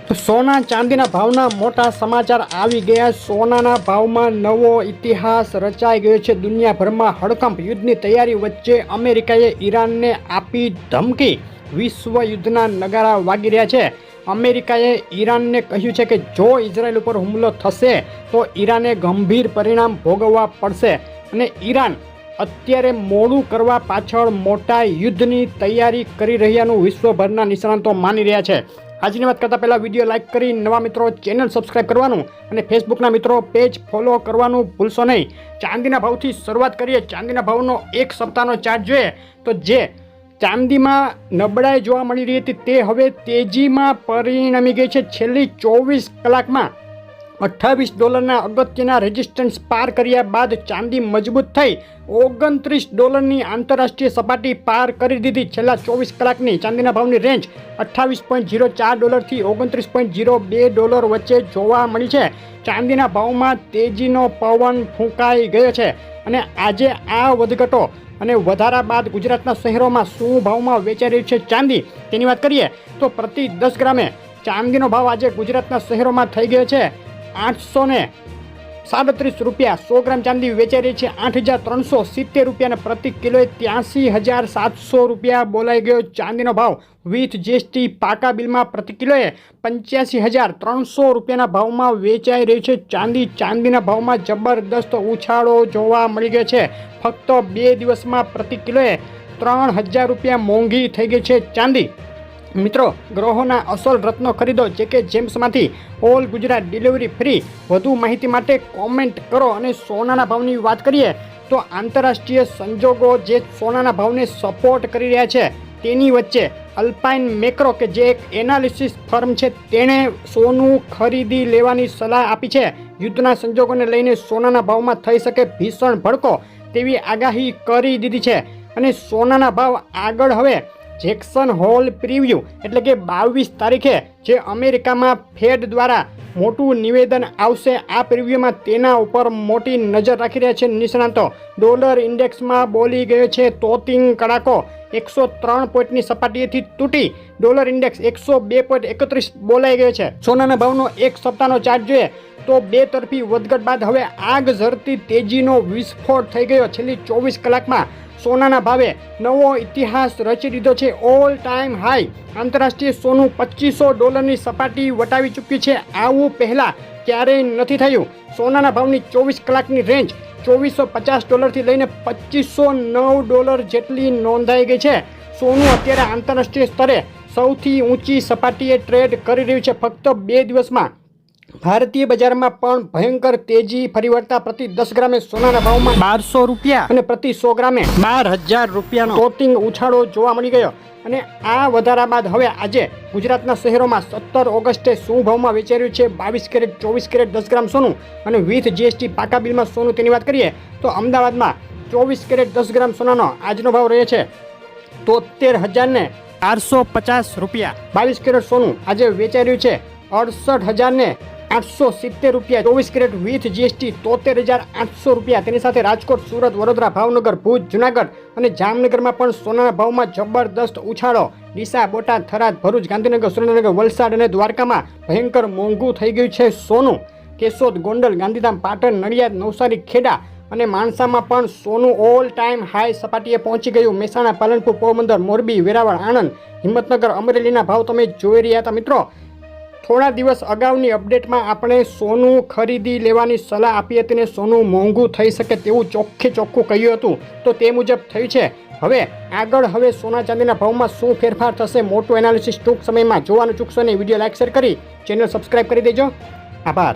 તો સોના ચાંદીના ભાવના મોટા સમાચાર આવી ગયા। સોનાના ભાવમાં નવો ઇતિહાસ રચાઈ ગયો છે। દુનિયાભરમાં હડકંપ। યુદ્ધની તૈયારી વચ્ચે અમેરિકાએ ઈરાનને આપી ધમકી। વિશ્વ યુદ્ધના નગારા વાગી રહ્યા છે। અમેરિકાએ ઈરાનને કહ્યું છે કે જો ઇઝરાયલ ઉપર હુમલો થશે તો ઈરાને ગંભીર પરિણામ ભોગવવા પડશે અને ઈરાન અત્યારે મોડું કરવા પાછળ મોટા યુદ્ધની તૈયારી કરી રહ્યાનું વિશ્વભરના નિષ્ણાતો માની રહ્યા છે। આજની વાત કરતાં પહેલાં વિડીયો લાઇક કરી નવા મિત્રો ચેનલ સબસ્ક્રાઇબ કરવાનું અને ફેસબુકના મિત્રો પેજ ફોલો કરવાનું ભૂલશો નહીં। ચાંદીના ભાવથી શરૂઆત કરીએ। ચાંદીના ભાવનો એક સપ્તાહનો ચાર્ટ જોઈએ તો જે ચાંદીમાં નબળાઈ જોવા મળી રહી હતી તે હવે તેજીમાં પરિણમી ગઈ છે। છેલ્લી 24 કલાકમાં $28 અગત્યના રેઝિસ્ટન્સ પાર કર્યા બાદ ચાંદી મજબૂત થઈ $29 આંતરરાષ્ટ્રીય સપાટી પાર કરી દીધી। છેલ્લા 24 કલાકની ચાંદીના ભાવની રેન્જ $28.04 થી $29.02 વચ્ચે જોવા મળી છે। ચાંદીના ભાવમાં તેજીનો પવન ફૂંકાઈ ગયો છે અને આજે આ વધઘટો અને વધારા બાદ ગુજરાતના શહેરોમાં શું ભાવમાં વેચાઈ રહ્યું છે ચાંદી તેની વાત કરીએ તો પ્રતિ 10 ગ્રામે ચાંદીનો ભાવ આજે ગુજરાતના શહેરોમાં થઈ ગયો છે $837। 100 ગ્રામ ચાંદી વેચાઈ રહી છે $8,370 અને પ્રતિ કિલોએ $83,700 બોલાઈ ગયો ચાંદીનો ભાવ। વિથ જીએસટી પાકા બિલમાં પ્રતિ કિલોએ $85,300 ભાવમાં વેચાઈ રહ્યું છે ચાંદી। ચાંદીના ભાવમાં જબરદસ્ત ઉછાળો જોવા મળી ગયો છે। ફક્ત 2 દિવસમાં પ્રતિ કિલોએ $3,000 મોંઘી થઈ ગઈ છે ચાંદી। મિત્રો, ગ્રહોના અસલ રત્નો ખરીદો જેકે જેમ્સમાંથી ઓલ ગુજરાત ડિલિવરી ફ્રી। વધુ માહિતી માટે કોમેન્ટ કરો। અને સોનાના ભાવની વાત કરીએ તો આંતરરાષ્ટ્રીય સંજોગો જે સોનાના ભાવને સપોર્ટ કરી રહ્યા છે તેની વચ્ચે અલ્પાઇન મેક્રો કે જે એક એનાલિસિસ ફર્મ છે તેણે સોનું ખરીદી લેવાની સલાહ આપી છે। યુદ્ધના સંજોગોને લઈને સોનાના ભાવમાં થઈ શકે ભીષણ ભડકો તેવી આગાહી કરી દીધી છે અને સોનાના ભાવ આગળ હવે જેક્સન હોલ પ્રિવ્યૂ એટલે કે 22 તારીખે જે અમેરિકામાં ફેડ દ્વારા મોટું નિવેદન આવશે આ પ્રિવ્યુમાં તેના ઉપર મોટી નજર રાખી રહ્યા છે નિષ્ણાતો। ડોલર ઇન્ડેક્સમાં બોલી ગયો છે તોતિંગ કડાકો। 103 પોઈન્ટની સપાટીએથી તૂટી ડોલર ઇન્ડેક્સ 102.31 બોલાઈ ગયો છે। સોનાના ભાવનો એક સપ્તાહનો ચાર્ટ જોઈએ તો બે તરફી વધઘટ બાદ હવે આગ ઝરતી તેજીનો વિસ્ફોટ થઈ ગયો। છેલ્લી 24 કલાકમાં સોનાના ભાવે નવો ઇતિહાસ રચી દીધો છે। ઓલ ટાઈમ હાઈ આંતરરાષ્ટ્રીય સોનું $2,500ની સપાટી વટાવી ચૂક્યું છે। આવું પહેલાં ક્યારેય નથી થયું। સોનાના ભાવની 24 કલાકની રેન્જ $2,450 થી લઈને $2,509 જેટલી નોંધાઈ ગઈ છે। સોનું અત્યારે આંતરરાષ્ટ્રીય સ્તરે સૌથી ઊંચી સપાટીએ ટ્રેડ કરી રહ્યું છે। ફક્ત 2 દિવસમાં ભારતીય બજારમાં પણ ભયંકર તેજી ફરી વળતા પ્રતિ 10 ગ્રામે સોનાના ભાવમાં $1,200 અને પ્રતિ 100 ગ્રામે $12,000નો તોતિંગ ઉછાળો જોવા મળી ગયો। અને આ વધારા બાદ હવે આજે ગુજરાતના શહેરોમાં 17 ઓગસ્ટે શું ભાવમાં વેચાઈ રહ્યું છે 22 કેરેટ 24 કેરેટ 10 ગ્રામ સોનું અને વિથ જીએસટી પાકા બિલમાં સોનું તેની વાત કરીએ તો અમદાવાદમાં 24 કેરેટ 10 ગ્રામ સોનાનો આજનો ભાવ રહે છે $73,850। 22 કેરેટ સોનું આજે વેચાઈ રહ્યું છે $68,870। 24 કેરેટ વિથ જીએસટી $73,800। તેની સાથે રાજકોટ, સુરત, વડોદરા, ભાવનગર, ભુજ, જુનાગઢ અને જામનગરમાં પણ સોનાના ભાવમાં જબરદસ્ત ઉછાળો। ડીસા, બોટાદ, થરાદ, ભરૂચ, ગાંધીનગર, સુરેન્દ્રનગર, વલસાડ અને દ્વારકામાં ભયંકર મોંઘું થઈ ગયું છે સોનું। કેશોદ, ગોંડલ, ગાંધીધામ, પાટણ, નડિયાદ, નવસારી, ખેડા અને માણસામાં પણ સોનું ઓલ ટાઈમ હાઈ સપાટીએ પહોંચી ગયું। મહેસાણા, પાલનપુર, પોરબંદર, મોરબી, વેરાવળ, આણંદ, હિંમતનગર, અમરેલીના ભાવ તમે જોઈ રહ્યા હતા। મિત્રો, થોડા દિવસ અગાઉની અપડેટમાં આપણે સોનું ખરીદી લેવાની સલાહ આપી હતી ને સોનું મોંઘું થઈ શકે તેવું ચોખ્ખું કહ્યું હતું તો તે મુજબ થયું છે। હવે આગળ સોના ચાંદીના ભાવમાં શું ફેરફાર થશે મોટું એનાલિસિસ ટૂંક સમયમાં જોવાનું ચૂકશો નહીં। વિડીયો લાઇક શેર કરી ચેનલ સબસ્ક્રાઇબ કરી દેજો। આભાર।